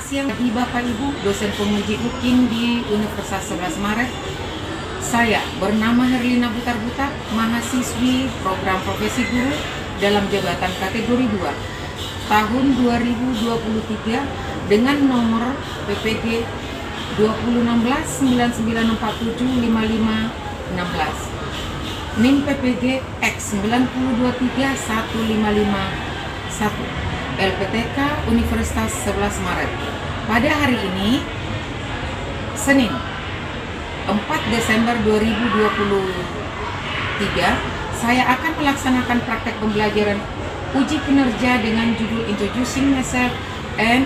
siang bagi Bapak Ibu, dosen penguji UKIN di Universitas 11 Maret. Saya bernama Herlina Butar-Butar, mahasiswi program profesi guru dalam jabatan kategori 2 tahun 2023 dengan nomor PPG 2016-9947-5516. NIM PPG X9231551. LPTK Universitas 11 Maret. Pada hari ini, Senin, 4 Desember 2023, saya akan melaksanakan praktek pembelajaran uji kinerja dengan judul Introducing Myself and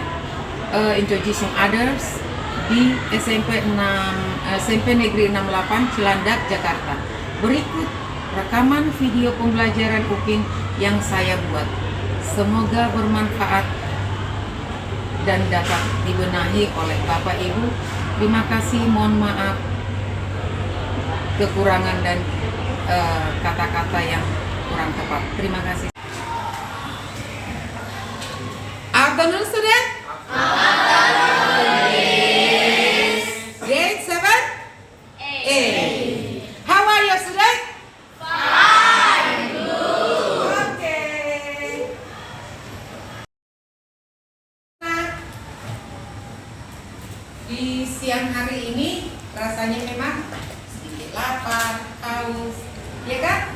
Introducing Others di SMP Negeri 68 Cilandak, Jakarta. Berikut rekaman video pembelajaran UKIN yang saya buat. Semoga bermanfaat dan dapat dibenahi oleh Bapak Ibu. Terima kasih, mohon maaf kekurangan dan kata-kata yang kurang tepat. Terima kasih. Afternoon, student. Grade 7A. How are you, student? Di siang hari ini rasanya memang sedikit lapar, haus, ya kan?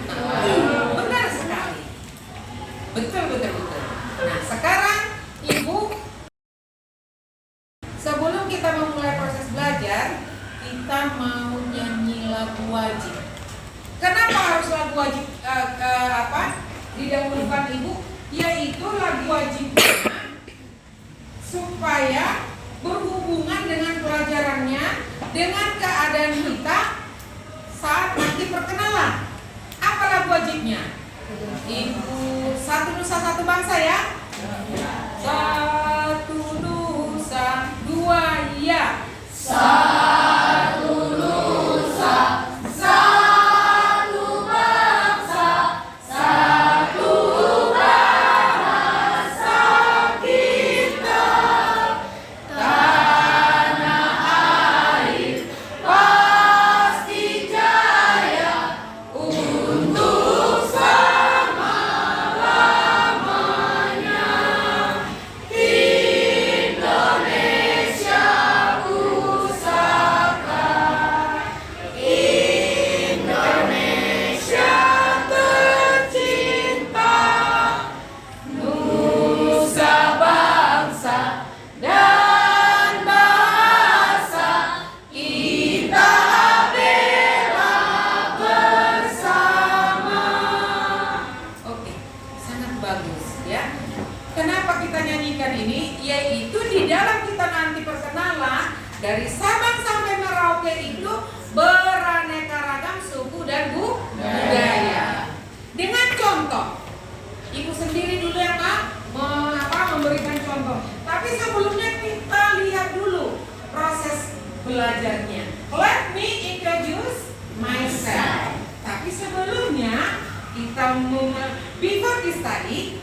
Benar sekali. Betul. Nah, sekarang Ibu, sebelum kita memulai proses belajar, kita mau nyanyi lagu wajib. Kenapa harus lagu wajib didahulukan Ibu? Yaitu lagu wajibnya supaya berhubungan dengan pelajarannya, dengan keadaan kita saat nanti perkenalan. Apa lagu wajibnya? Ibu, satu nusa satu bangsa ya. Satu nusa, dua ya. Satu nusa, satu bangsa, satu bahasa kita. Dari Sabang sampai Merauke itu beraneka ragam suku dan budaya. Dengan contoh, Ibu sendiri dulu yang memberikan contoh. Tapi sebelumnya kita lihat dulu proses belajarnya. Let me introduce myself. Tapi sebelumnya kita before we study,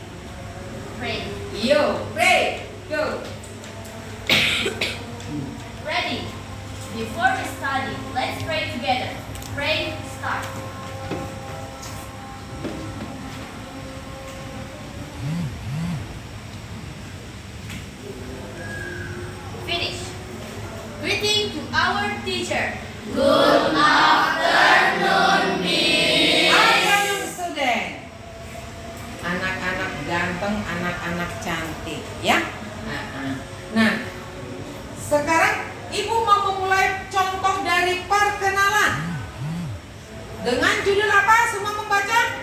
Pray. pray. Go. Ready? Before we study, let's pray together. Pray, start. Finish. Greeting to our teacher. Good afternoon, Miss. Afternoon, student. Anak-anak ganteng, anak-anak cantik, ya. Nah, sekarang Ibu mau memulai contoh dari perkenalan. Dengan judul apa? Semua membaca?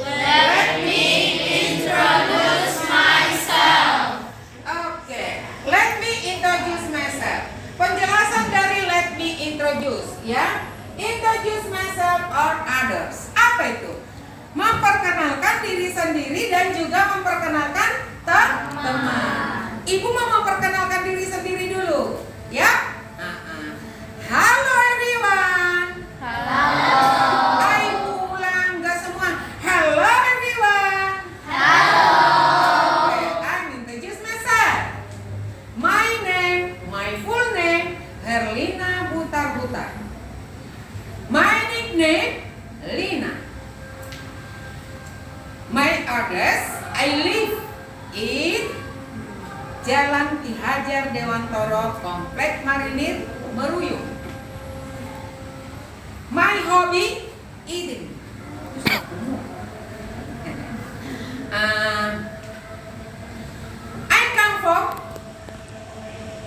Let me introduce myself. Oke. Let me introduce myself. Penjelasan dari let me introduce, ya. Introduce myself or others. Apa itu? Memperkenalkan diri sendiri dan juga memperkenalkan teman. Ibu mau memperkenalkan diri sendiri dulu, ya. Halo everyone. Hello. Ayo ulang, gak semua. Hello everyone. Hello. Okay, I'm introduce myself. My name My full name Herlina Butar-Butar. My nickname Lina. My address, I live in Jalan Ki Hajar Dewantoro, Komplek Marinir, Meruyung. My hobby, eating. I come from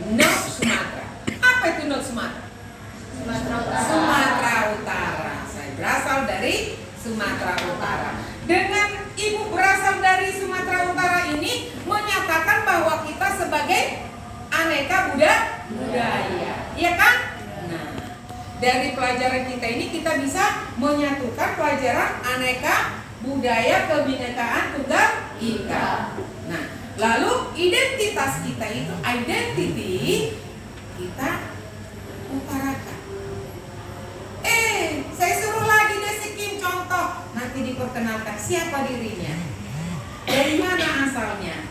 North Sumatera. Apa itu North Sumatera? Sumatera Utara. Saya berasal dari Sumatera Utara. Dengan ibu berasal dari Sumatera Utara ini menyatakan bahwa kita sebagai aneka budaya, iya kan? Nah, dari pelajaran kita ini kita bisa menyatukan pelajaran aneka budaya kebinekaan tunggal ika. Nah, lalu identitas kita itu identity kita utarakan. Saya suruh lagi Desi Kim contoh. Nanti diperkenalkan siapa dirinya, dari mana asalnya,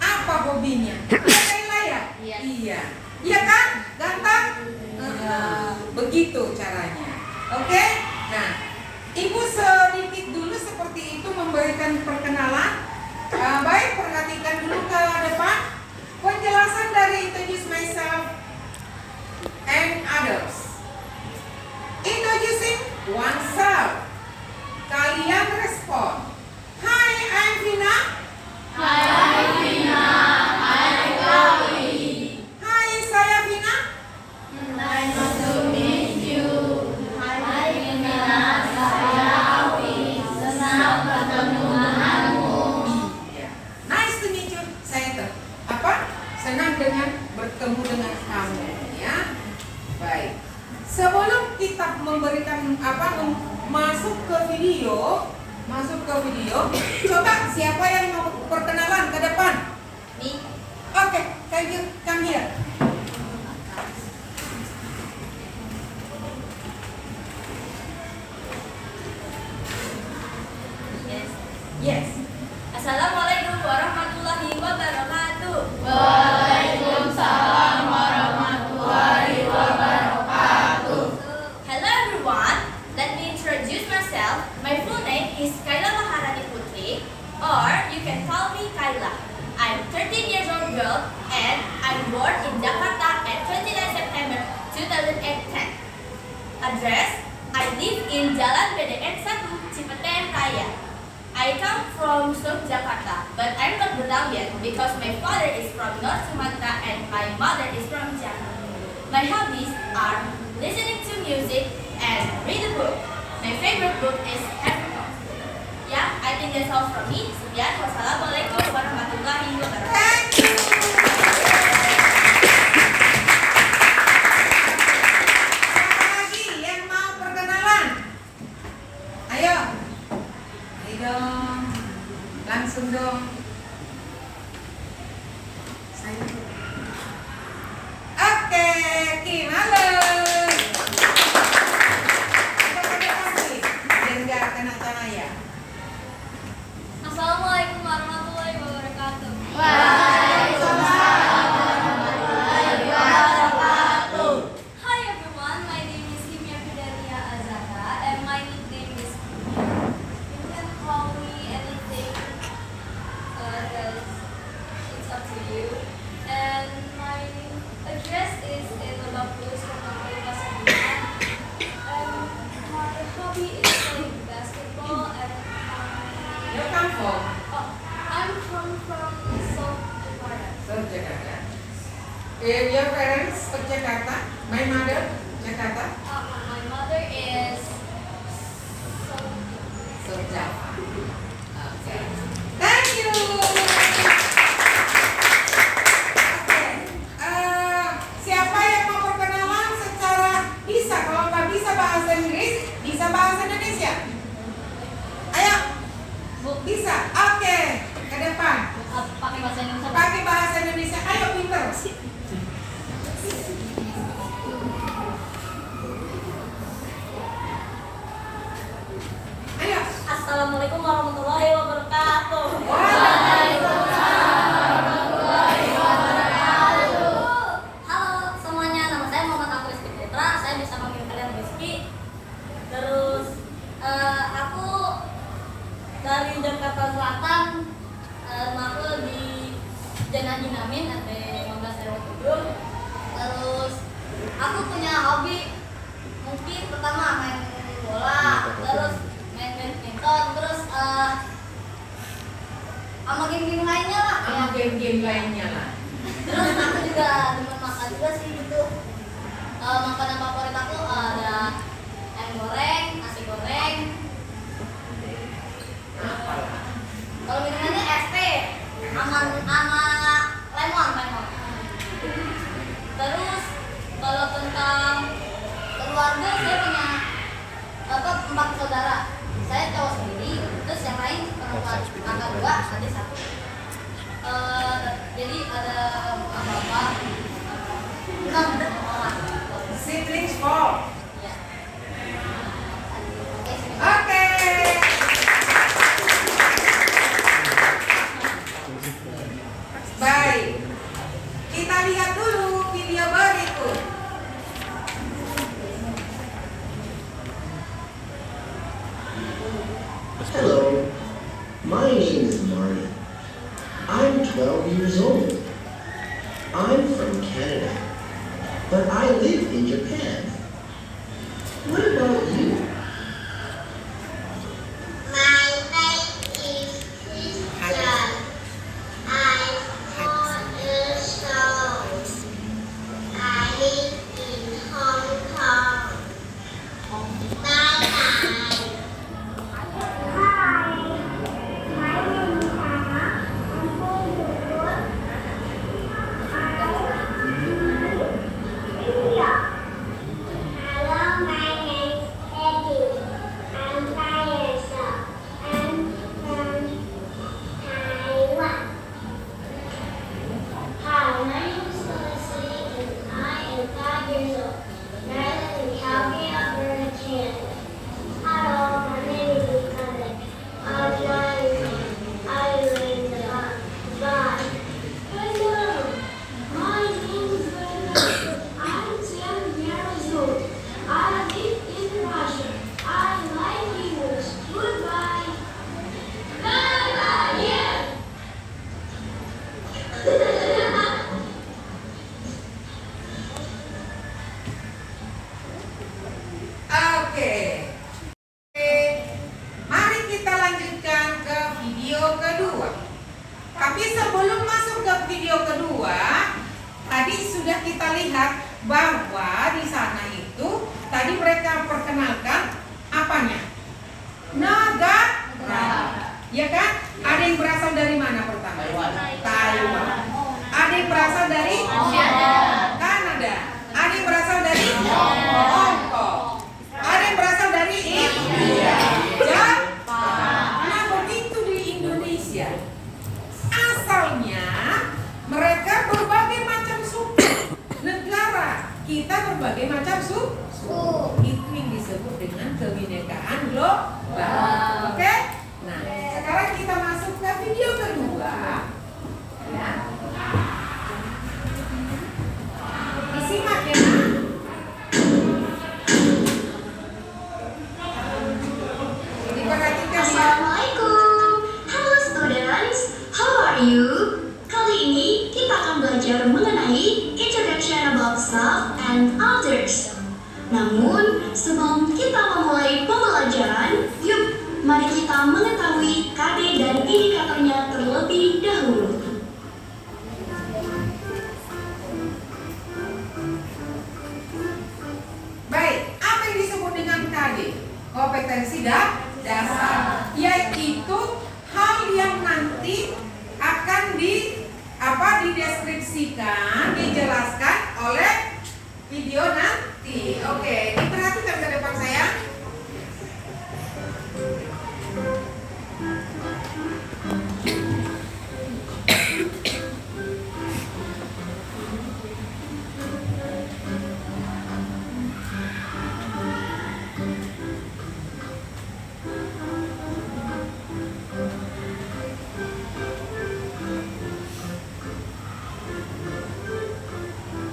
apa hobinya. Ada ya? Iya. Iya kan? Gampang? Begitu caranya. Oke? Nah, Ibu sedikit dulu seperti itu memberikan perkenalan. Baik, perhatikan dulu ke depan. Penjelasan dari introduce myself and others. Introducing oneself. Kalian respon. Hi, I'm Vina. Hi, I'm Vina. I'm Chloe. Hai, saya Vina. Nice to meet you. Hi, Vina. Saya Awi. Senang bertemu denganmu. Iya. Nice to meet you. Senang dengan bertemu dengan kamu, ya. Baik. Sebelum kita memberikan masuk ke video, coba siapa yang mau perkenalan ke depan? Me. Oke, thank you. Come here. Yes. Assalamualaikum warahmatullahi wabarakatuh. Waalaikumsalam warahmatullahi wabarakatuh. Hello everyone. Let me introduce myself. My full name is Kaila Maharani Putri, or you can call me Kaila. I'm 13 years old girl and I'm born in Jakarta at 29 September 2010. Address: I live in Jalan BDN 1, Cipete Raya. I come from Yogyakarta, but I'm not Betawian because my father is from North Sumatra and my mother is from Jakarta. My hobbies are listening to music and read a book. My favorite book is Harry Potter. Yeah, I think that's all from me. Sekian, wassalamualaikum warahmatullahi wabarakatuh. Thank you. Siapa lagi yang mau perkenalan? Ayo. Ayo dong. Langsung dong. Saya. Oke, Kim, halo. Kita pakai kaki, biar nggak kena cahaya. Assalamualaikum warahmatullahi wabarakatuh. Waalaikumsalam warahmatullahi wabarakatuh. Hi everyone, my name is Kimia Fidelia Azaka and my nickname is Kimia. You can call me anything, because it's up to you. And my address is in Lebak Bulus, Kota Pasadena. And my hobby is playing basketball and You come from I'm from South Jakarta. South Jakarta. Your parents of Jakarta? My mother, Jakarta. My mother is South Java. Okay. Thank you. Oke. Siapa yang mau perkenalan secara bisa? Kalau nggak bisa bahasa Inggris, bisa bahasa Indonesia. Ayo. Bisa. Oke. Ke depan. pakai bahasa Indonesia. Pakai bahasa Indonesia. Ayo pinter. Ayo. Assalamualaikum warahmatullahi Terus aku punya hobi, mungkin pertama main bola, terus main badminton, terus sama game-game lainnya lah. Sama game-game lainnya lah. Terus aku juga demen makan juga sih gitu. Makanan favorit aku ada ayam goreng, nasi goreng. Kalau minumannya es teh sama lemon. Terus kalau tentang keluarga, saya punya 4 saudara. Saya cowok sendiri, terus yang lain perempuan, kakak 2, adik 1. Jadi ada bapak 6 orang. Siblings 4. Ya. Oke. Baik. Kita lihat dulu video berikut. Hello, my name is Marty. I'm 12 years old. I'm from Canada, but I live in Japan. What about you? My name is Christian. I'm 4 years old. I live in Hong Kong. Bye-bye. Hi. My name is Hannah. I'm 4 years old. India. Hello, my name is Eddie. I'm 5 years old. I'm from Taiwan. Hi, my name is Felicity and I am 5 years old. And I live in Calgary, Alberta, Canada. Hello, my name is Nicole. I'm 9 years old. I live in Japan. Bye. Hello, my name is Brenda. I'm 10 years old. I live in Russia. I like English. Goodbye. Bye-bye. Yeah. Oke. Mari kita lanjutkan ke video kedua. Tapi sebelum masuk ke video kedua, tadi sudah kita lihat bahwa di sana itu tadi mereka perkenalkan apanya? Negara. Ya kan? Ada yang berasal dari mana pertama? Taiwan. Ada yang berasal dari Kanada. Ada yang berasal dari Hong Kong. Ada yang berasal dari India. Jepang. Nah, begitu di Indonesia. Asalnya mereka berbagai macam suku negara. Kita berbagai macam suku. Itu yang disebut dengan kebinekaan global. Oke? Nah, sekarang kita masuk ke video kedua. Ya. Disimak ya. Diperhatikan ya. Assalamualaikum. Halo students, how are you? Kali ini kita akan belajar mengenai introduction about self and others. Namun, sebelum kita memulai pembelajaran, yuk mari kita mengetahui KD dan indikatornya terlebih dahulu. Baik, apa yang disebut dengan KD? Kompetensi dasar, yaitu hal yang nanti akan dideskripsikan, dijelaskan oleh video nanti. Oke, diperhatikan ke depan saya.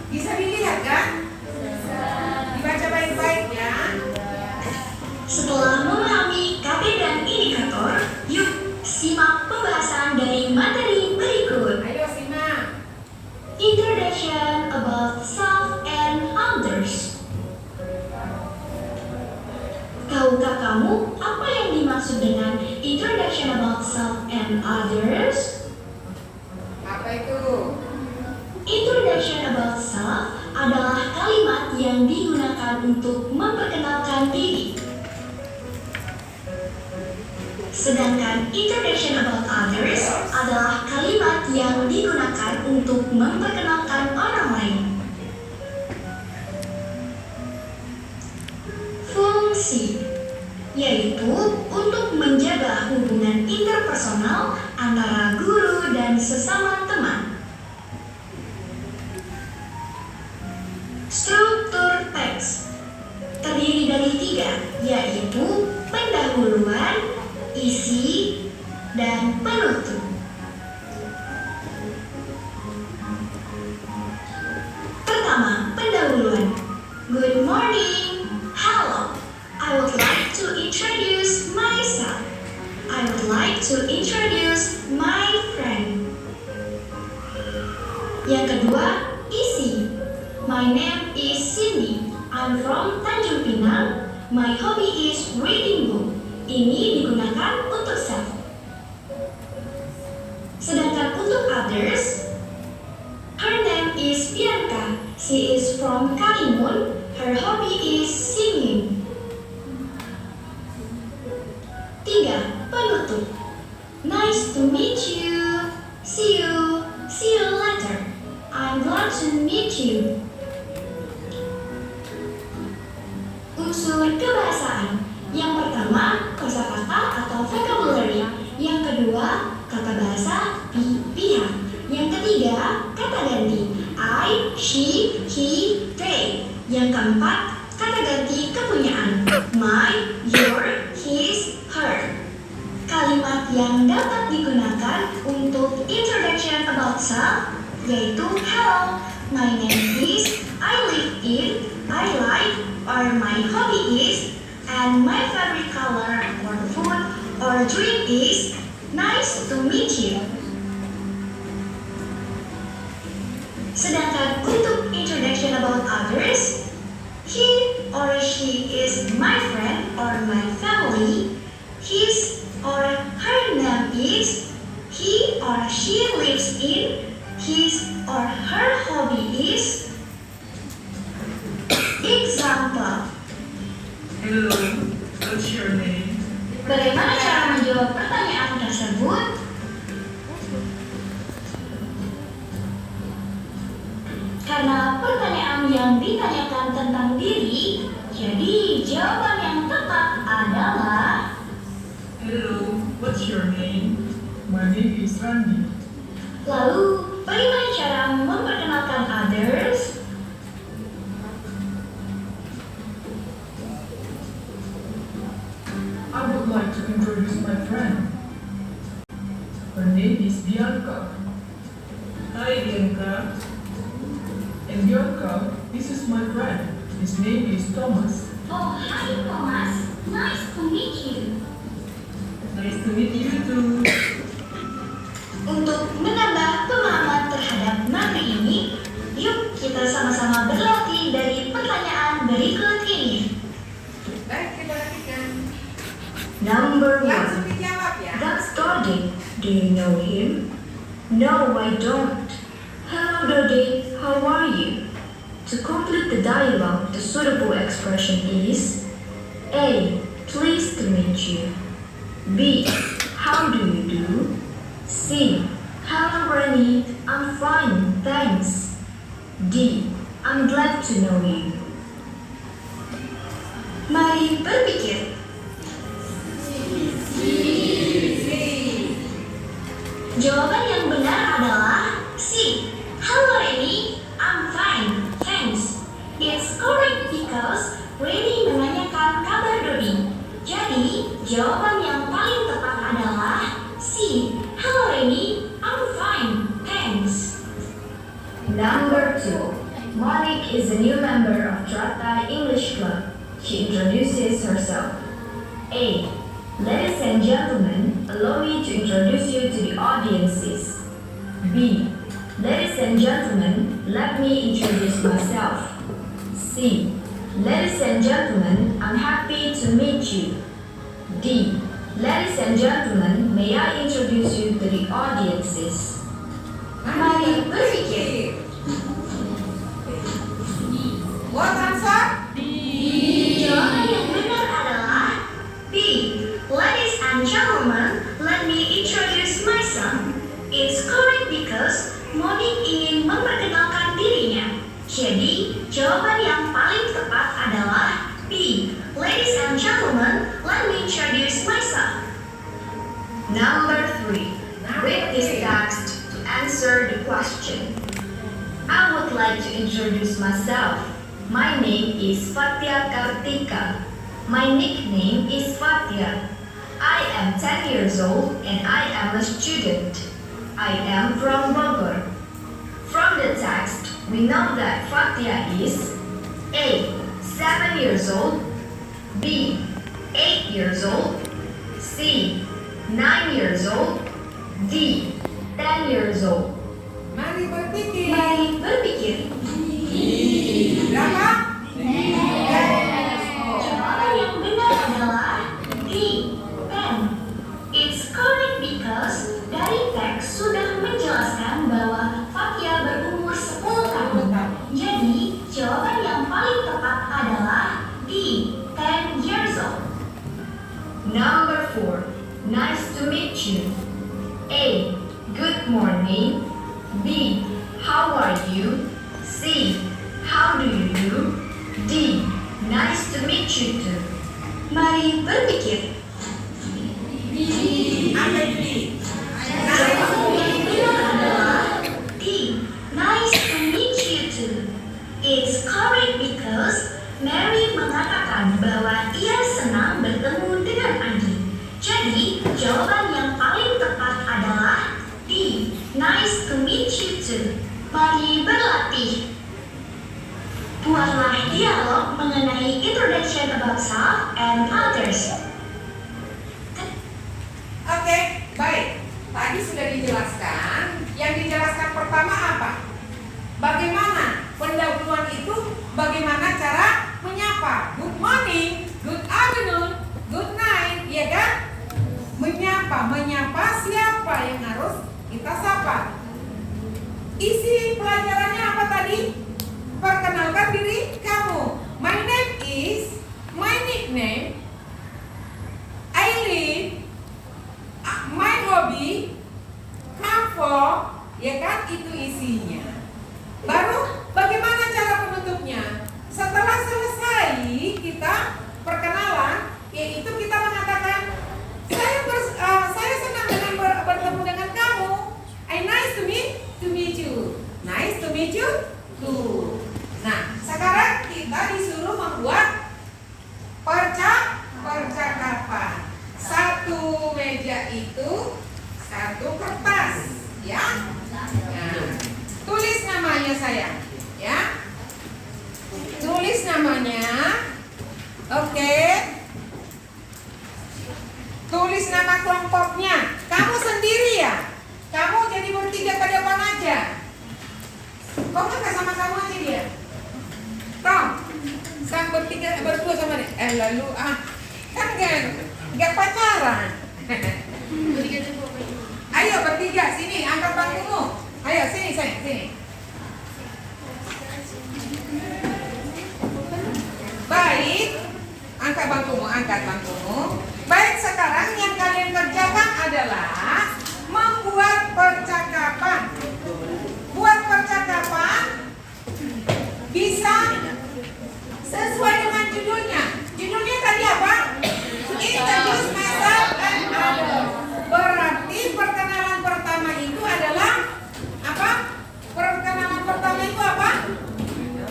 Bisa dilihat kan? Dibaca baik-baik ya. Setelah memahami KD dan indikator, yuk simak pembahasan dari materi berikut. Ayo simak. Introduction about self and others. Tahukah kamu apa yang dimaksud dengan introduction about self and others? Apa itu? Introduction about self adalah kalimat yang digunakan untuk memperkenalkan diri. Sedangkan introduction about others adalah kalimat yang digunakan untuk memperkenalkan orang lain. Fungsi yaitu untuk menjaga hubungan interpersonal antara guru dan sesama teman. Struktur teks terdiri dari 3, yaitu pendahuluan, isi, dan penutup. Pertama, pendahuluan. Good morning. Hello. I would like to introduce myself. I would like to introduce my friend. Yang kedua, isi. My name is Cindy. I'm from Tanjung Pinang. My hobby is reading book. Ini digunakan untuk self. Sedangkan untuk others, her name is Bianca. She is from Karimun. Her hobby is singing. 3. Penutup. Nice to meet you. See you. See you later. I'm glad to meet you. Unsur kebahasaan. Yang pertama, kosakata atau vocabulary. Yang kedua, kata bahasa pihak. Yang ketiga, kata ganti. I, she, he, they. Yang keempat, kata ganti kepunyaan. My, your, his, her. Kalimat yang dapat digunakan untuk introduction about self yaitu hello, my name is, I live in, I like, or my hobby is, and my favorite color or food or drink is, nice to meet you. Sedangkan untuk introduction about others, he or she is my friend or my family, his or her name is, he or she lives in, his or her hobby is. Example. Hello, what's your name? Bagaimana cara menjawab pertanyaan tersebut? Karena pertanyaan yang ditanyakan tentang diri, jadi jawaban yang tepat adalah Hello, what's your name? My name is Randy. lalu bagaimana cara memperkenalkan others? I would like to introduce my friend. Her name is Bianca. Hi, Bianca. And Bianca, this is my friend. His name is Thomas. Oh, hi Thomas. Nice to meet you. Nice to meet you too. Untuk menambah pemahaman terhadap materi ini, yuk kita sama-sama berlatih dari pertanyaan berikut ini. Baik, kita perhatikan. Number Langsung 1. dijawab ya. That's Dodi. Do you know him? No, I don't. Hello Dodi, how are you? To complete the dialogue, the suitable expression is A. Pleased to meet you. B. How do you do? C. Hello Rennie, I'm fine, thanks. D. I'm glad to know you. Mari berpikir. Jawaban yang benar adalah C. Hello Rennie, I'm fine, thanks. It's correct because Rennie menanyakan kabar Dodi. Jadi, jawaban yang paling tepat adalah C. Hello Rennie, I'm fine, thanks. Number 2. Monique is a new member of Trata English Club. She introduces herself. A. Ladies and gentlemen, allow me to introduce you to the audiences. B. Ladies and gentlemen, let me introduce myself. C. Ladies and gentlemen, I'm happy to meet you. D. Ladies and gentlemen, may I introduce you to the audiences? Mari berpikir. What answer? Jawaban yang benar adalah B. Ladies and gentlemen, let me introduce myself. It's correct because Monique ingin memperkenalkan dirinya. Jadi, jawaban yang paling tepat adalah B. Ladies and gentlemen, let me introduce myself. Number 3. Read this text to answer the question. I would like to introduce myself. My name is Fatia Kartika. My nickname is Fatia. I am 10 years old and I am a student. I am from Bogor. From the text, we know that Fatia is A. 7 years old, B. 8 years old, C. 9 years old, D. 10 years old. Mari berpikir. Mari berpikir. Berapa? Jawaban yang benar adalah D. 10. It's correct because dari teks sudah menjelaskan bahwa Fatia berumur 10 tahun. Jadi, jawaban yang paling tepat adalah D. 10 years old. Number 4. Nice to meet you. A. Good morning. B. How are you? C. How do you do? D. Nice to meet you too. Mari berpikir. Apa ini? Jawaban yang benar adalah D. Nice to meet you too. It's correct because Mary mengatakan bahwa ia senang bertemu dengan Andi. Jadi, jawaban yang paling tepat adalah D. Nice to meet you too. Mari berlatih. Buatlah dialog mengenai introduction about self and others. Oke, baik. Tadi sudah dijelaskan. Yang dijelaskan pertama apa? Bagaimana pendahuluan itu? Bagaimana cara menyapa? Good morning, good afternoon, good night, ya kan? Menyapa siapa yang harus kita sapa? Isi pelajarannya apa tadi? Perkenalkan diri kamu. My name is, my nickname, Aileen, my hobby, come for, ya kan? Itu isinya. Baru bagaimana cara penutupnya? Setelah selesai kita perkenalan, yaitu kita mengatakan saya senang dengan bertemu dengan kamu. Nice to meet you. Nice to meet you too. Nah, sekarang kita disuruh membuat percakapan. Satu meja itu satu kertas, ya. Nah, tulis namanya sayang, ya. Tulis namanya. Oke. Tulis nama kelompoknya. Kamu sendiri ya? Kamu jadi bertiga ke depan aja. Kok nggak sama kamu aja dia? Tom, sang bertiga berdua sama dia. Lalu kan nggak pacaran. Ayo bertiga sini, angkat bangkumu. Ayo sini sayang, sini. Baik, angkat bangkumu. Baik, sekarang yang kalian kerjakan adalah membuat percakapan. Buat percakapan bisa sesuai dengan judulnya. Judulnya tadi apa? Introduce myself and others. Berarti perkenalan pertama itu adalah apa? Perkenalan pertama itu apa?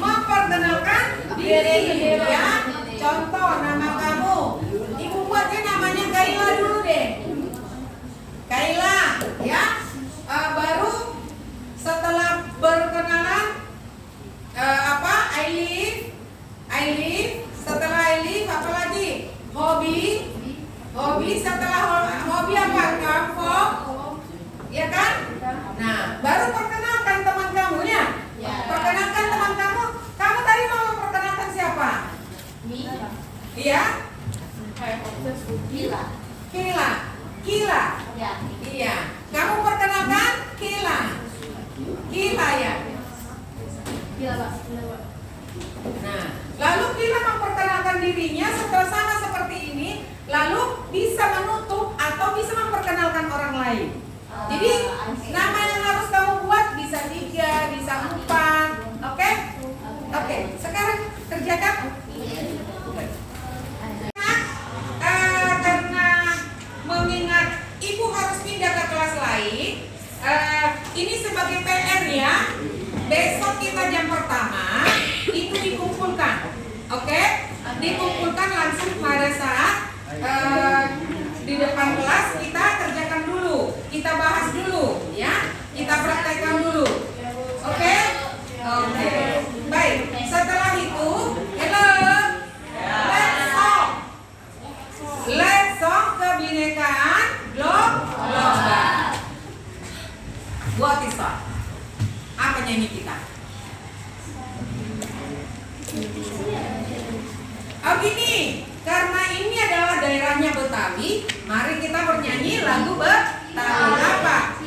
Memperkenalkan diri, ya. Contoh nama kamu. Ibu buatnya namanya Kaila dulu deh. Kaila, ya. Baru setelah berkenalan Aileen, setelah Aileen apa lagi? Hobi, setelah hobi apa? Kampung, ya kan? Nah, baru perkenalkan teman kamu ya. Iya, Pak. Benar, Pak. Nah, lalu bila memperkenalkan dirinya setelah sama seperti ini, lalu bisa menutup atau bisa memperkenalkan orang lain. Jadi nama yang harus kamu buat bisa 3, bisa 4, oke? Oke, sekarang kerjakan. Karena mengingat ibu harus pindah ke kelas lain, ini sebagai PR ya. Besok kita jam pertama itu dikumpulkan, oke? Dikumpulkan langsung pada saat di depan kelas kita kerjakan dulu, kita bahas dulu, ya, kita praktekkan dulu, oke? Oke, baik. Setelah itu, hello, let's song kebinekaan lomba. What is that? Apa nyanyi kita? Oh gini, karena ini adalah daerahnya Betawi, mari kita bernyanyi lagu Betawi. Apa?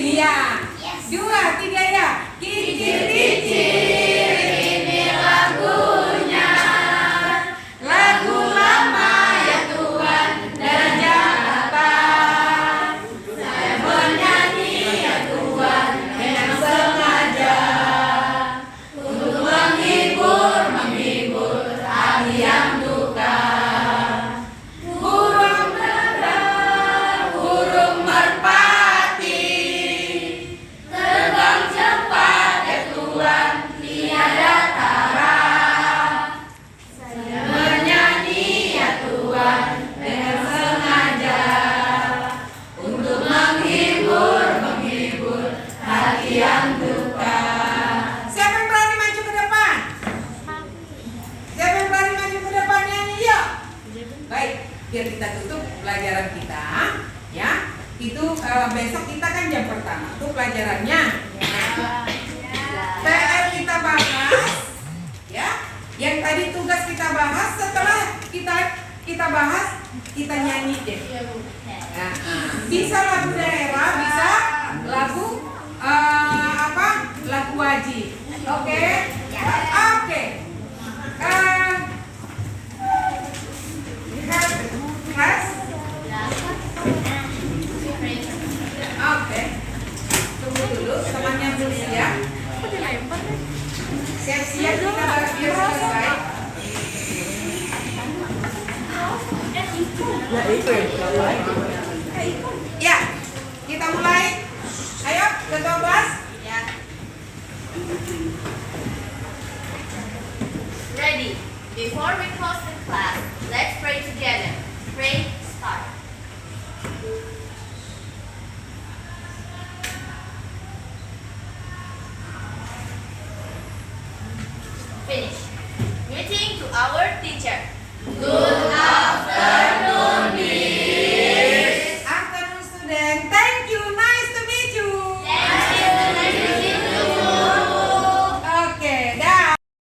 Iya. 2, 3 ya. Kicir-kicir ini lagunya, lagu lama ya Tuhan dan Jakarta. Saya menyanyi ya Tuhan dengan sengaja untuk menghibur hati yang duka. Burung merah, burung merpati, terbang cepat ya Tuhan tiada tara. Saya menyanyi ya Tuhan dengan sengaja untuk menghibur hati yang duka. Siapa yang berani maju ke depan? Siapa yang berani maju ke depan nyanyi yuk? Baik, biar kita tutup pelajaran kita, ya. Itu besok kita kan jam pertama itu pelajarannya. PR kita bahas, ya. Yang tadi tugas kita bahas, setelah kita bahas, kita nyanyi deh. Nah, bisa lagu daerah, bisa lagu lagu wajib. Oke? Oke. Kelas? Oke. Tunggu dulu, temannya dulu ya. Siap-siap kita biar selesai. Ya, kita mulai. Ayo, ketua kelas. Ya. Ready. Before we close the class, let's pray together. Pray, start. Finish.